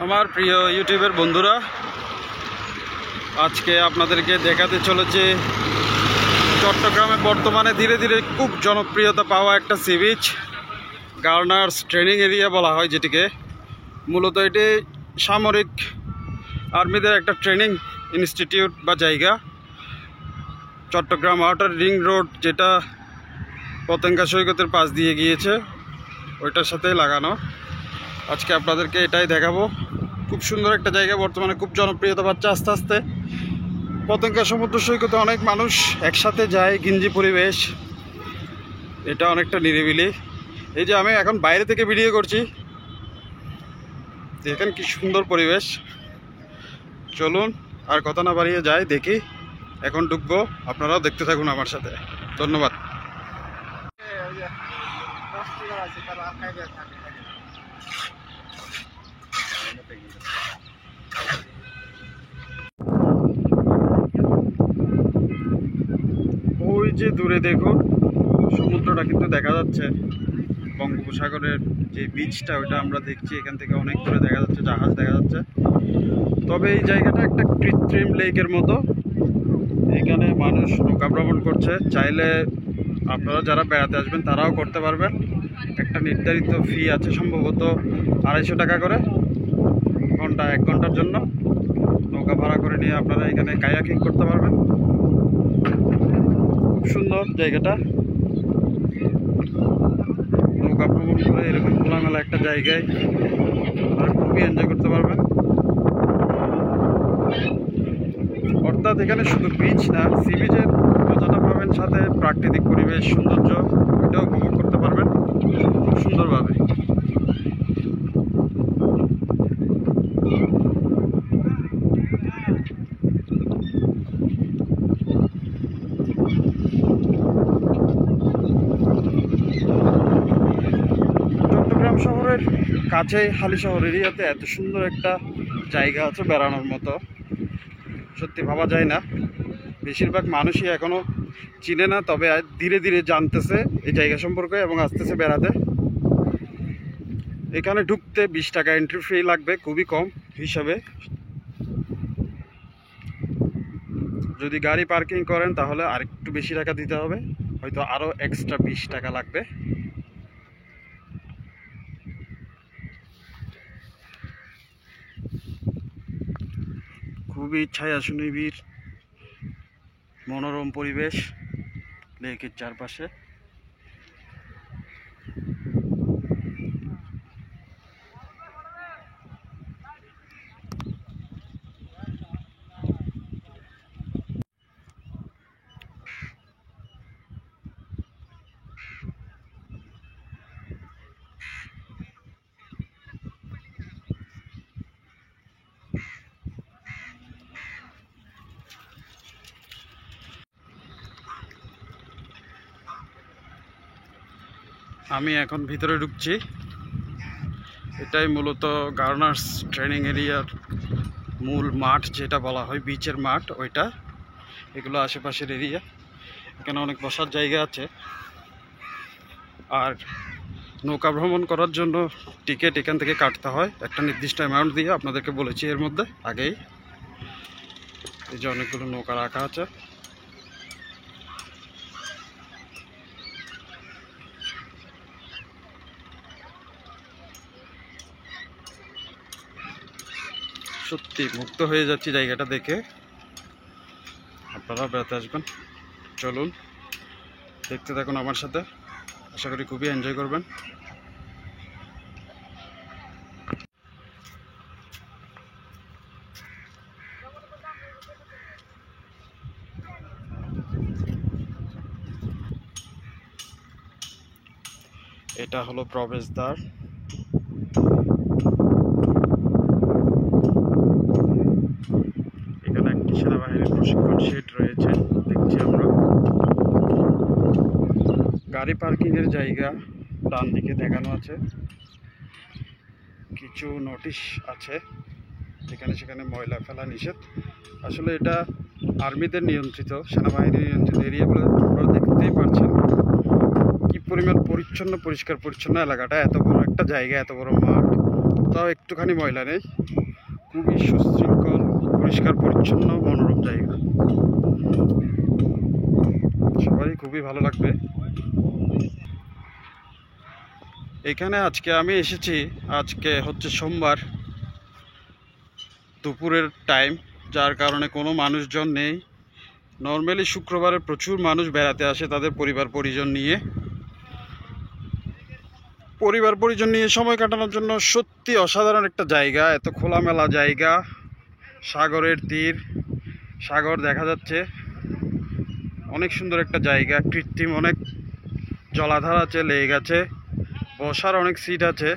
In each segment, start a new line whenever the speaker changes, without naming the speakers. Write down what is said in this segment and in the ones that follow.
আমার প্রিয় ইউটিউবের বন্ধুরা, আজকে আপনাদেরকে দেখাতে চলেছে চট্টগ্রামে বর্তমানে ধীরে ধীরে খুব জনপ্রিয়তা পাওয়া একটা সি বিচ, গার্নার্স ট্রেনিং এরিয়া বলা হয় যেটিকে। মূলত এটি সামরিক আর্মিদের একটা ট্রেনিং ইনস্টিটিউট বা জায়গা। চট্টগ্রাম আউটার রিং রোড, যেটা পতেঙ্গা সৈকতের পাশ দিয়ে গিয়েছে, ওইটার সাথেই লাগানো। আজকে আপনাদেরকে এটাই দেখাবো। খুব সুন্দর একটা জায়গা, বর্তমানে খুব জনপ্রিয়তা পাচ্ছে আস্তে আস্তে। পতেঙ্গা সমুদ্র সৈকতে অনেক মানুষ একসাথে যায়, ঘিঞ্জি পরিবেশ, এটা অনেকটা নিরিবিলি। এই যে আমি এখন বাইরে থেকে ভিডিও করছি, দেখেন কি সুন্দর পরিবেশ। চলুন আর কথা না বাড়িয়ে যাই, দেখি। এখন ঢুকবো, আপনারাও দেখতে থাকুন আমার সাথে। ধন্যবাদ। ওই যে দূরে দেখুন, সমুদ্রটা কিন্তু দেখা যাচ্ছে। বঙ্গোপসাগরের যে বিচটা, ওইটা আমরা দেখছি এখান থেকে অনেক দূরে দেখা যাচ্ছে, জাহাজ দেখা যাচ্ছে। তবে এই জায়গাটা একটা কৃত্রিম লেকের মতো, এখানে মানুষ নৌকা ভ্রমণ করছে। চাইলে আপনারা যারা বেড়াতে আসবেন তারাও করতে পারবেন। একটা নির্ধারিত ফি আছে, সম্ভবত 250 টাকা করে ঘন্টা, 1 ঘন্টার জন্য নৌকা ভাড়া করে নিয়ে আপনারা এখানে কায়াকিং করতে পারবেন। খুব সুন্দর জায়গাটা, নৌকা ভ্রমণ করে এরকম খোলামেলা একটা জায়গায় আপনারা খুবই এনজয় করতে পারবেন। অর্থাৎ এখানে শুধু বিচ না, সি বিচের মজাটা পাবেন, সাথে প্রাকৃতিক পরিবেশ সৌন্দর্য, এটাও উপভোগ করতে পারবেন খুব সুন্দরভাবে। চট্টগ্রাম শহরের কাছে হালিশহর এরিয়াতে এত সুন্দর একটা জায়গা আছে বেড়ানোর মতো, সত্যি ভাবা যায় না। বেশিরভাগ মানুষই এখনও চিনে না, তবে ধীরে ধীরে জানতেছে এই জায়গা সম্পর্কে এবং আসতেছে বেড়াতে। এখানে ঢুকতে 20 টাকা এন্ট্রি ফি লাগবে, খুবই কম হিসাবে। যদি গাড়ি পার্কিং করেন তাহলে আরেকটু বেশি টাকা দিতে হবে, হয়তো আরও এক্সট্রা 20 টাকা লাগবে। খুবই ছায়া সুনিবিড় মনোরম পরিবেশ লেকের চারপাশে। আমি এখন ভিতরে ঢুকছি। এটাই মূলত গার্নার্স ট্রেনিং এরিয়ার মূল মাঠ, যেটা বলা হয় বিচের মাঠ ওইটা। এগুলো আশেপাশের এরিয়া, এখানে অনেক বসার জায়গা আছে। আর নৌকা ভ্রমণ করার জন্য টিকিট এখান থেকে কাটতে হয় একটা নির্দিষ্ট অ্যামাউন্ট দিয়ে, আপনাদেরকে বলেছি এর মধ্যে আগেই। এই যে অনেকগুলো নৌকা রাখা আছে। সত্যি মুগ্ধ হয়ে যাচ্ছি জায়গাটা দেখে। আপনারা বেড়াতে আসবেন, চলুন দেখতে থাকুন আমার সাথে, আশা করি খুবই এনজয় করবেন। এটা হলো প্রবেশদ্বার। এখানে একটি সেনাবাহিনীর প্রশিক্ষণ শেড রয়েছে, দেখছি আমরা। গাড়ি পার্কিংয়ের জায়গা ডান দিকে দেখানো আছে, কিছু নোটিশ আছে, যেখানে সেখানে ময়লা ফেলা নিষেধ। আসলে এটা আর্মিদের নিয়ন্ত্রিত, সেনাবাহিনীর নিয়ন্ত্রিত এরিয়া বলে আপনারা দেখতেই পাচ্ছেন কি পরিমাণ পরিচ্ছন্ন, পরিষ্কার পরিচ্ছন্ন এলাকাটা। এত বড় একটা জায়গা, এত বড় মাঠ, কোথাও একটুখানি ময়লা নেই, খুবই সুশৃঙ্খল, পরিষ্কার পরিচ্ছন্ন, মনোরম জায়গা। সবারই খুবই ভালো লাগবে। এখানে আজকে আমি এসেছি, আজকে হচ্ছে সোমবার দুপুরের টাইম, যার কারণে কোনো মানুষজন নেই। নর্মালি শুক্রবারে প্রচুর মানুষ বেড়াতে আসে তাদের পরিবার পরিজন নিয়ে সময় কাটানোর জন্য। সত্যি অসাধারণ একটা জায়গা, এত খোলামেলা জায়গা, সাগরের তীর, সাগর দেখা যাচ্ছে, অনেক সুন্দর একটা জায়গা। কৃত্রিম অনেক জলাধার আছে, লেক আছে, বসার অনেক সিট আছে,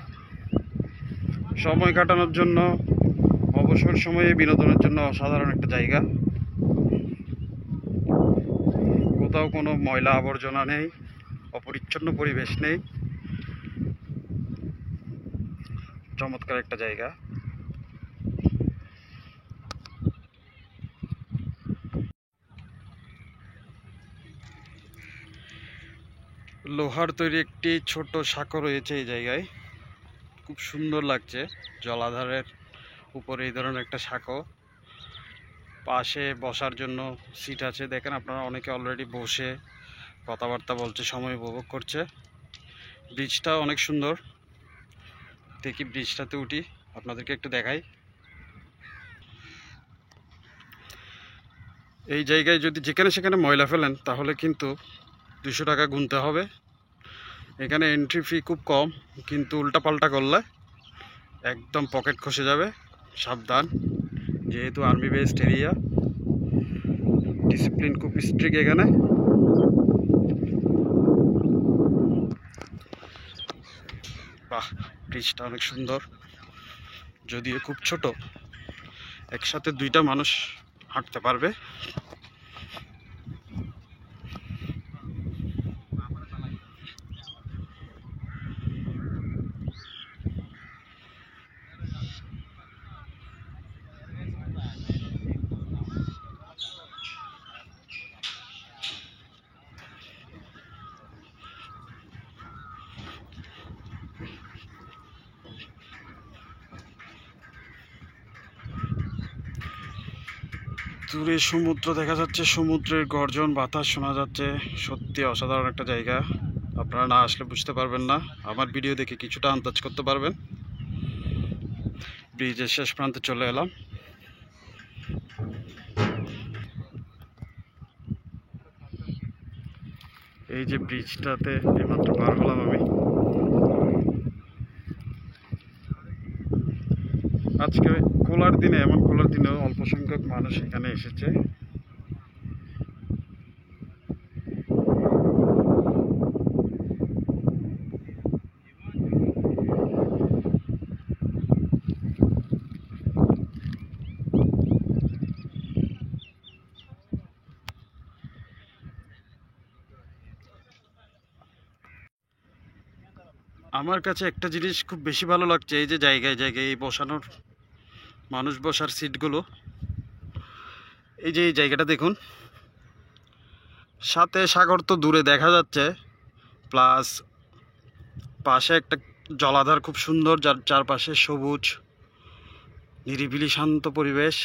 সময় কাটানোর জন্য, অবসর সময়ে বিনোদনের জন্য অসাধারণ একটা জায়গা। কোথাও কোনো ময়লা আবর্জনা নেই, অপরিচ্ছন্ন পরিবেশ নেই, চমৎকার একটা জায়গা। লোহার তৈরি একটি ছোট সাঁকো রয়েছে এই জায়গায়, খুব সুন্দর লাগছে। জলাধারের উপরে এই ধরনের একটা সাঁকো, পাশে বসার জন্য সিট আছে। দেখেন আপনারা, অনেকে অলরেডি বসে কথাবার্তা বলছে, সময় উপভোগ করছে। ব্রিজটা অনেক সুন্দর। দেখি ব্রিজটাতে উঠি, আপনাদেরকে একটু দেখাই। এই জায়গায় যদি যেখানে সেখানে ময়লা ফেলেন তাহলে কিন্তু 200 টাকা গুনতে হবে। এখানে এন্ট্রি ফি খুব কম, কিন্তু উল্টাপাল্টা করলে একদম পকেট খসে যাবে, সাবধান। যেহেতু আর্মি বেসড এরিয়া, ডিসিপ্লিন খুব স্ট্রিক্ট এখানে। বাহ, ব্রিজটা অনেক সুন্দর, যদিও খুব ছোট, একসাথে 2টা মানুষ হাঁটতে পারবে। দূরে সমুদ্র দেখা যাচ্ছে, সমুদ্রের গর্জন, বাতাস শোনা যাচ্ছে। সত্যি অসাধারণ একটা জায়গা, আপনারা না আসলে বুঝতে পারবেন না। আমার ভিডিও দেখে কিছুটা আন্দাজ করতে পারবেন। ব্রিজের শেষ প্রান্তে চলে এলাম। এই যে ব্রিজটাতে এইমাত্র পার হলাম আমি। আজকে খোলার দিনে, এমন খোলার দিনেও অল্প সংখ্যক মানুষ এখানে এসেছে। আমার কাছে একটা জিনিস খুব বেশি ভালো লাগছে, এই যে জায়গায় জায়গায় এই বসানোর, মানুষ বসার সিটগুলো। এই যে এই জায়গাটা দেখুন, সাথে সাগর তো দূরে দেখা যাচ্ছে, প্লাস পাশে একটা জলাধার খুব সুন্দর, যার চারপাশে সবুজ, নিরিবিলি শান্ত পরিবেশ।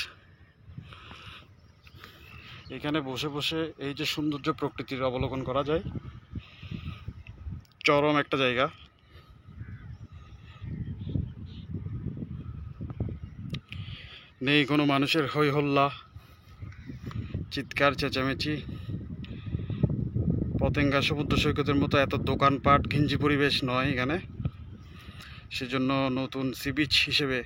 এখানে বসে বসে এই যে সৌন্দর্য প্রকৃতির অবলোকন করা যায়, চরম একটা জায়গা। নেই কোনো মানুষের হই হল্লা, চিৎকার চেঁচামেচি। পতেঙ্গা সমুদ্র সৈকতের মতো এত দোকানপাট ঘিঞ্জি পরিবেশ নয় এখানে। সেজন্য নতুন সি বিচ হিসেবে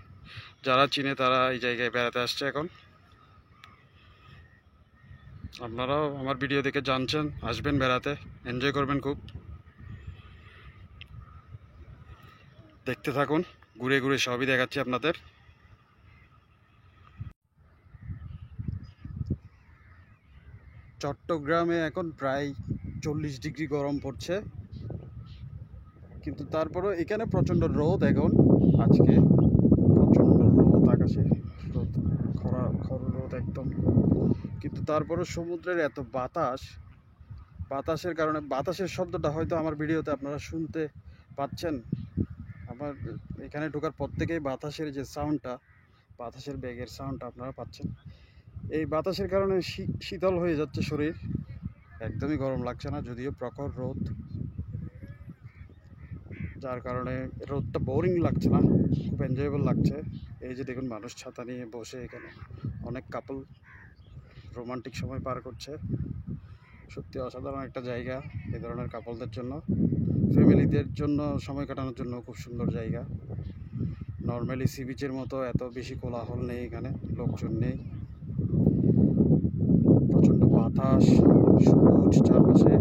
যারা চিনে তারা এই জায়গায় বেড়াতে আসছে এখন। আপনারাও আমার ভিডিও দেখে জানছেন, আসবেন বেড়াতে, এনজয় করবেন খুব। দেখতে থাকুন, ঘুরে ঘুরে সবই দেখাচ্ছি আপনাদের। চট্টগ্রামে এখন প্রায় 40 ডিগ্রি গরম পড়ছে, কিন্তু তারপরেও এখানে প্রচণ্ড রোদ। এখন আজকে প্রচণ্ড রোদ, আকাশে রোদ, খরা রোদ একদম। কিন্তু তারপরেও সমুদ্রের এত বাতাসের কারণে, বাতাসের শব্দটা হয়তো আমার ভিডিওতে আপনারা শুনতে পাচ্ছেন। আমার এখানে ঢোকার পর থেকেই বাতাসের যে সাউন্ডটা, বাতাসের বেগের সাউন্ডটা আপনারা পাচ্ছেন। এই বাতাসের কারণে শীতল হয়ে যাচ্ছে শরীর, একদমই গরম লাগছে না, যদিও প্রখর রোদ, যার কারণে রোদটা বোরিং লাগছে না, খুব এনজয়েবল লাগছে। এই যে দেখুন মানুষ ছাতা নিয়ে বসে, এখানে অনেক কাপল রোমান্টিক সময় পার করছে। সত্যি অসাধারণ একটা জায়গা এই ধরনের কাপলদের জন্য, ফ্যামিলিদের জন্য সময় কাটানোর জন্য খুব সুন্দর জায়গা। নর্মালি সি বিচের মতো এত বেশি কোলাহল নেই, এখানে লোকজন নেই, প্রচণ্ড বাতাস, সবুজ চারপাশে।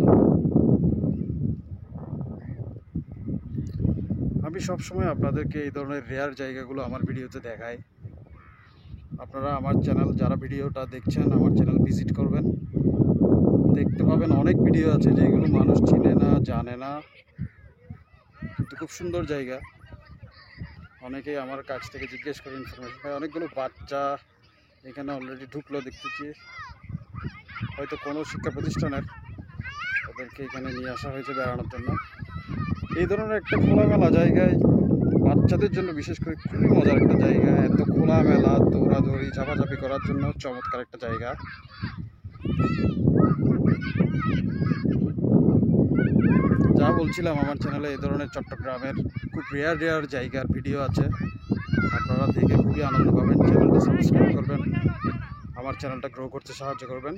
আমি সবসময় আপনাদেরকে এই ধরনের রেয়ার জায়গাগুলো আমার ভিডিওতে দেখাই। আপনারা আমার চ্যানেল, যারা ভিডিওটা দেখছেন আমার চ্যানেল ভিজিট করবেন, দেখতে পাবেন অনেক ভিডিও আছে যেগুলো মানুষ চিনে না, জানে না, কিন্তু খুব সুন্দর জায়গা। অনেকেই আমার কাছ থেকে জিজ্ঞেস করে ইনফরমেশন পায়। অনেকগুলো বাচ্চা এখানে অলরেডি ঢুকলো দেখতেছি, হয়তো কোনো শিক্ষা প্রতিষ্ঠানের, ওদেরকে এখানে নিয়ে আসা হয়েছে বেড়ানোর জন্য। এই ধরনের একটা খোলামেলা জায়গায় বাচ্চাদের জন্য বিশেষ করে খুবই মজার একটা জায়গা। এত খোলামেলা, দৌড়াদৌড়ি, ঝাপাঝাপি করার জন্য চমৎকার একটা জায়গা। যা বলছিলাম, আমার চ্যানেলে এই ধরনের চট্টগ্রামের খুব রেয়ার জায়গার ভিডিও আছে, আপনারা দেখে খুবই আনন্দ পাবেন। চ্যানেলটা সাবস্ক্রাইব করবেন, আমার চ্যানেলটা গ্রো করতে সাহায্য করবেন।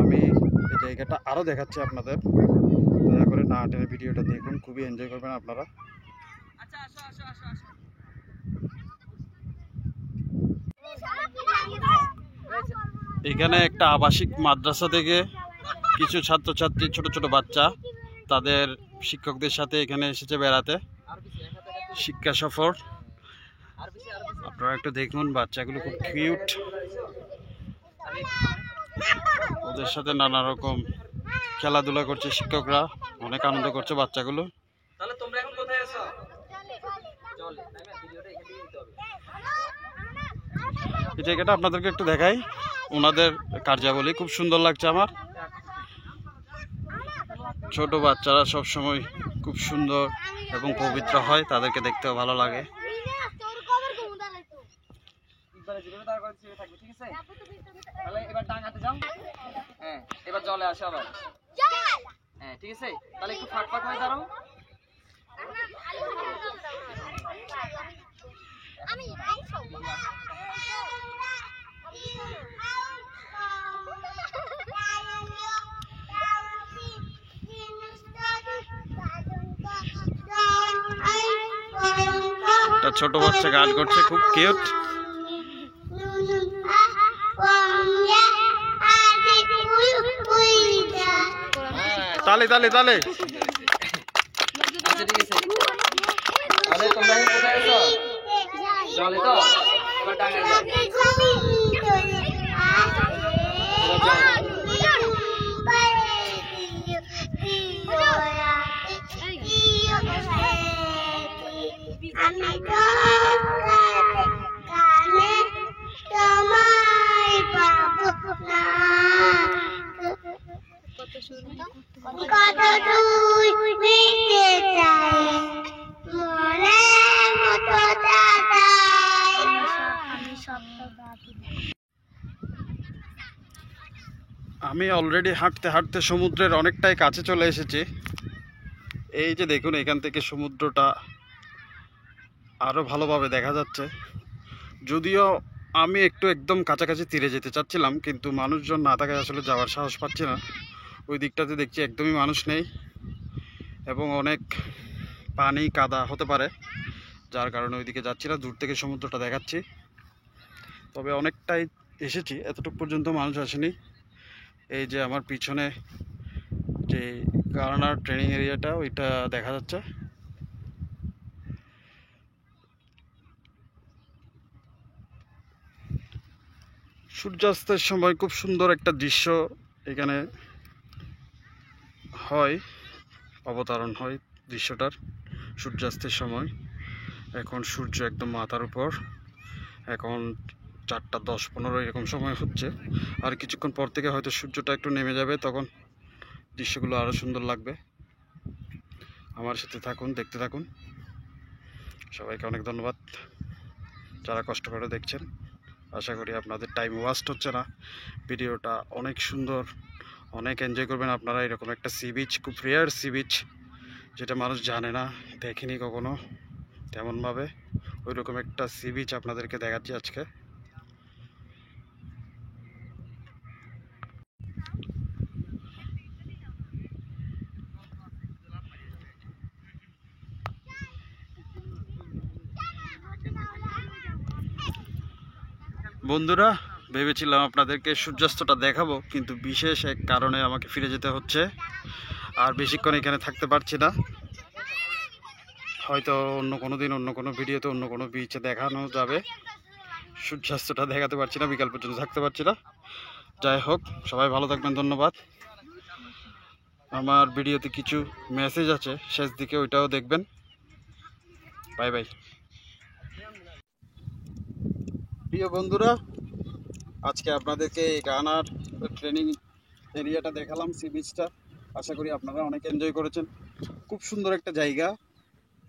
আমি এই জায়গাটা আরও দেখাচ্ছি আপনাদের, দয়া করে না টেনে ভিডিওটা দেখুন, খুবই এনজয় করবেন আপনারা। এখানে একটা আবাসিক মাদ্রাসা থেকে কিছু ছাত্রছাত্রী, ছোট ছোট বাচ্চা, তাদের শিক্ষকদের সাথে এখানে এসেছে বেড়াতে, শিক্ষা সফর। আপনারা একটু দেখুন, বাচ্চাগুলো খুব কিউট, ওদের সাথে নানা রকম খেলাধুলা করছে শিক্ষকরা, অনেক আনন্দ করছে বাচ্চাগুলো। এই জায়গাটা আপনাদেরকে একটু দেখাই, ওনাদের কার্যাবলী খুব সুন্দর লাগছে আমার। ছোট বাচ্চারা সব সময় খুব সুন্দর এবং পবিত্র হয়, তাদেরকে দেখতেও ভালো লাগে।
এবার জলে আসো আবার। হ্যাঁ ঠিক আছে, তাহলে একটু ফাঁক ফাঁক হয়ে দাঁড়াও।
একটা ছোট বাচ্চা গান করছে, খুব কিউট। তালে তালে তালে।
আচ্ছা ঠিক আছে, তাহলে তোমরা এখন কোথায় আছো? জলে তো এবার ডাঙায় যাও।
আমি অলরেডি হাঁটতে হাঁটতে সমুদ্রের অনেকটাই কাছে চলে এসেছি। এই যে দেখুন, এখান থেকে সমুদ্রটা আরও ভালোভাবে দেখা যাচ্ছে। যদিও আমি একদম কাছাকাছি তীরে যেতে চাচ্ছিলাম, কিন্তু মানুষজন না থাকায় আসলে যাওয়ার সাহস পাচ্ছি না। ওই দিকটাতে দেখছি একদমই মানুষ নেই এবং অনেক পানি কাদা হতে পারে, যার কারণে ওইদিকে যাচ্ছি না। দূর থেকে সমুদ্রটা দেখাচ্ছি, তবে অনেকটাই এসেছি, এতটুকু পর্যন্ত মানুষ আসেনি। এই যে আমার পিছনে যে গার্নার ট্রেনিং এরিয়াটা, ওইটা দেখা যাচ্ছে। সূর্যাস্তের সময় খুব সুন্দর একটা দৃশ্য এখানে হয়, অবতারণ হয় দৃশ্যটার সূর্যাস্তের সময়। এখন সূর্য একদম মাথার উপর, এখন 4টা 10-15 এরকম সময় হচ্ছে। আর কিছুক্ষণ পর থেকে হয়তো সূর্যটা একটু নেমে যাবে, তখন দৃশ্যগুলো আরও সুন্দর লাগবে। আমার সাথে থাকুন, দেখতে থাকুন। সবাইকে অনেক ধন্যবাদ যারা কষ্ট করে দেখছেন। আশা করি আপনাদের টাইম ওয়েস্ট হচ্ছে না। ভিডিওটা অনেক সুন্দর, অনেক এনজয় করবেন আপনারা। এরকম একটা সি বিচ, খুব রেয়ার সি বিচ, যেটা মানুষ জানে না, দেখেনি কখনো তেমনভাবে। ওইরকম একটা সি বিচ আপনাদেরকে দেখাচ্ছি আজকে। বন্ধুরা, ভেবেছিলাম আপনাদেরকে সূর্যাস্তটা দেখাবো, কিন্তু বিশেষ এক কারণে আমাকে ফিরে যেতে হচ্ছে। আর বেশিক্ষণ এখানে থাকতে পারছি না। হয়তো অন্য কোনো দিন, অন্য কোনো ভিডিওতে, অন্য কোনো বিচে দেখানো যাবে। সূর্যাস্তটা দেখাতে পারছি না, বিকাল পর্যন্ত থাকতে পারছি না। যাই হোক, সবাই ভালো থাকবেন, ধন্যবাদ। আমার ভিডিওতে কিছু মেসেজ আছে, শেষ দিকে ওইটাও দেখবেন। Bye bye. প্রিয় বন্ধুরা, আজকে আপনাদেরকে এই গানার ট্রেনিং এরিয়াটা দেখালাম, সি বিচটা। আশা করি আপনারা অনেক এনজয় করেছেন। খুব সুন্দর একটা জায়গা,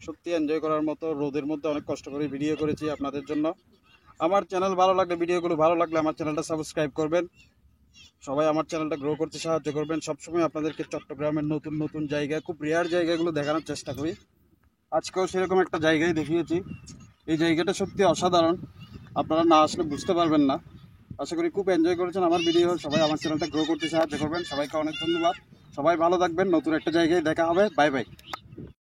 সত্যি এনজয় করার মতো। রোদের মধ্যে অনেক কষ্ট করে ভিডিও করেছি আপনাদের জন্য। আমার চ্যানেল ভালো লাগলে, ভিডিওগুলো ভালো লাগলে আমার চ্যানেলটা সাবস্ক্রাইব করবেন। সবাই আমার চ্যানেলটা গ্রো করতে সাহায্য করবেন। সবসময় আপনাদেরকে চট্টগ্রামের নতুন নতুন জায়গা, খুব রেয়ার জায়গাগুলো দেখানোর চেষ্টা করি। আজকেও সেরকম একটা জায়গায় দেখিয়েছি। এই জায়গাটা সত্যি অসাধারণ, আপনারা না আসলে বুঝতে পারবেন না। আশা করি খুব এনজয় করেছেন আমার ভিডিও। সবাই আমার চ্যানেলটা গ্রো করতে সাহায্য করবেন। সবাইকে অনেক ধন্যবাদ। সবাই ভালো থাকবেন। নতুন একটা জায়গায় দেখা হবে। Bye bye.